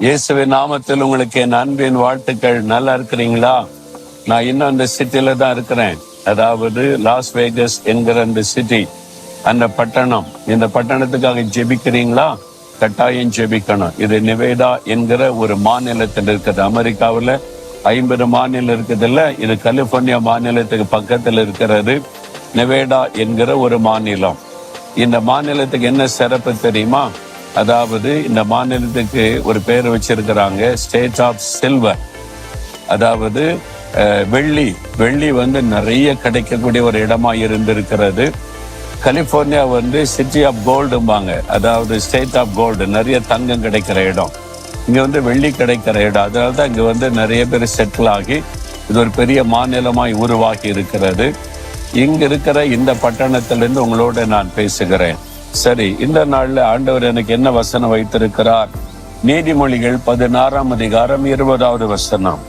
இயேசுவின் நாமத்தில் உங்களுக்கு என் அன்பின் வாழ்த்துக்கள். நல்லா இருக்கிறீங்களா? நான் இன்னும் அந்த சிட்டில தான் இருக்கிறேன். அதாவது லாஸ் வேகஸ் என்கிற அந்த சிட்டி, அந்த பட்டணம். இந்த பட்டணத்துக்காக ஜெபிக்கிறீங்களா? கட்டாயம் ஜெபிக்கணும். இது நெவேடா என்கிற ஒரு மாநிலத்தில் இருக்குது. அமெரிக்காவில் 50 மாநிலம் இருக்குது இல்ல, இது கலிபோர்னியா மாநிலத்துக்கு பக்கத்தில் இருக்கிறது. நெவேடா என்கிற ஒரு மாநிலம். இந்த மாநிலத்துக்கு என்ன சிறப்பு தெரியுமா? அதாவது இந்த மாநிலத்துக்கு ஒரு பேர் வச்சிருக்கிறாங்க, ஸ்டேட் ஆஃப் சில்வர். அதாவது வெள்ளி நிறைய கிடைக்கக்கூடிய ஒரு இடமா இருந்திருக்கிறது. கலிபோர்னியா சிட்டி ஆஃப் கோல்டும்பாங்க, அதாவது ஸ்டேட் ஆஃப் கோல்டு, நிறைய தங்கம் கிடைக்கிற இடம். இங்க வெள்ளி கிடைக்கிற இடம். அதனால தான் இங்க நிறைய பேர் செட்டில் ஆகி இது ஒரு பெரிய மாநிலமாய் உருவாகி இருக்கிறது. இங்க இருக்கிற இந்த பட்டணத்திலிருந்து உங்களோட நான் பேசுகிறேன். சரி, இந்த நாள்ல ஆண்டவர் எனக்கு என்ன வசனம் வைத்திருக்கிறார்? நீதிமொழிகள் 16ஆம் அதிகாரம் 20வது வசனம்.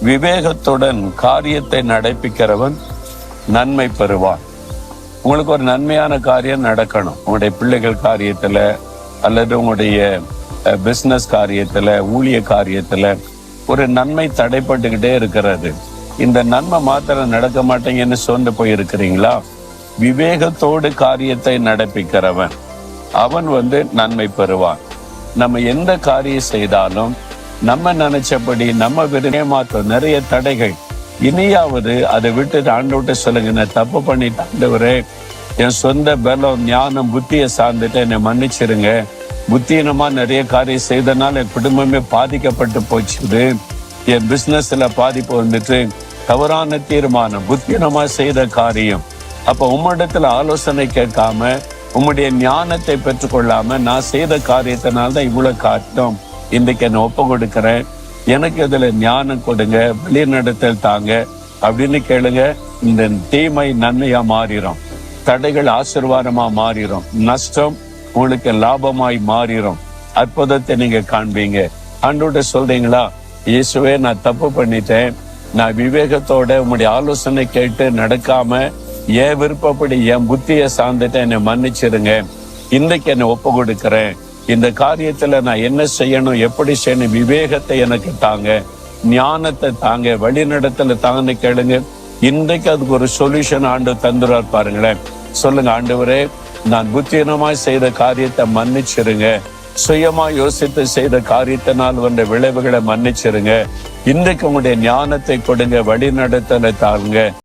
விவேகத்துடன் காரியத்தை நடப்பிக்கிறவன் நன்மை பெறுவான். உங்களுக்கு ஒரு நன்மையான காரியம் நடக்கணும். உங்களுடைய பிள்ளைகள் காரியத்துல, அல்லது உங்களுடைய பிசினஸ் காரியத்துல, ஊழிய காரியத்துல ஒரு நன்மை தடைப்பட்டுக்கிட்டே இருக்கிறது. இந்த நன்மை மாத்திரம் நடக்க மாட்டேங்கன்னு சொந்து போயிருக்கிறீங்களா? விவேகத்தோடு காரியத்தை நடப்பிக்கிறவன் அவன் நன்மை பெறுவான். நம்ம எந்த காரியம் செய்தாலும் நம்ம நினைச்சபடி நம்ம ஏமாற்றம், நிறைய தடைகள். இனியாவது அதை விட்டு ஆண்டவர்கிட்ட சொல்லுங்க, நான் தப்பு பண்ணிட்டு ஆண்டவரே, என் சொந்த பலம், ஞானம், புத்தியை சார்ந்துட்டு என்னை மன்னிச்சிருங்க. புத்தீனமா நிறைய காரியம் செய்தனால என் குடும்பமே பாதிக்கப்பட்டு போச்சுது. என் பிசினஸ்ல பாதிப்பு தவறான தீர்மானம், புத்தீனமா செய்த காரியம். அப்ப உம்மிடத்துல ஆலோசனை கேட்காம, உம்முடைய ஞானத்தை பெற்றுக்கொள்ளாம நான் செய்த காரியத்தினால்தான் இவ்வளவு காட்டும். இன்றைக்கு என்ன ஒப்பு கொடுக்கிறேன், எனக்கு இதுல ஞானம் கொடுங்க, வழிநடத்தல் தாங்க அப்படின்னு கேளுங்க. இந்த தீமை நன்மையா மாறிடும், தடைகள் ஆசீர்வாதமா மாறிடும், நஷ்டம் உங்களுக்கு லாபமாய் மாறிடும். அற்புதத்தை நீங்க காண்பீங்க. ஆண்டவர்கிட்ட சொல்றீங்களா, இயேசுவே நான் தப்பு பண்ணிட்டேன், நான் விவேகத்தோட உம்முடைய ஆலோசனை கேட்டு நடக்காம என் விருப்பப்படி என் புத்தியை சார்ந்துட்டு என்னை மன்னிச்சிருங்க. இன்றைக்கு என்னை ஒப்பு கொடுக்கிறேன். இந்த காரியத்துல நான் என்ன செய்யணும், எப்படி செய்யணும், விவேகத்தை எனக்கு தாங்க, ஞானத்தை தாங்க, வழிநடத்தல தாங்கன்னு கேளுங்க. இன்றைக்கு அதுக்கு ஒரு சொல்யூஷன் ஆண்டவர் தந்துறார் பாருங்களேன். சொல்லுங்க, ஆண்டவரே, நான் புத்தீனமாய் செய்த காரியத்தை மன்னிச்சிருங்க. சுயமா யோசித்து செய்த காரியத்தினால் வந்த விளைவுகளை மன்னிச்சிருங்க. இன்றைக்கு உங்களுடைய ஞானத்தை கொடுங்க, வழிநடத்தலை தாங்க.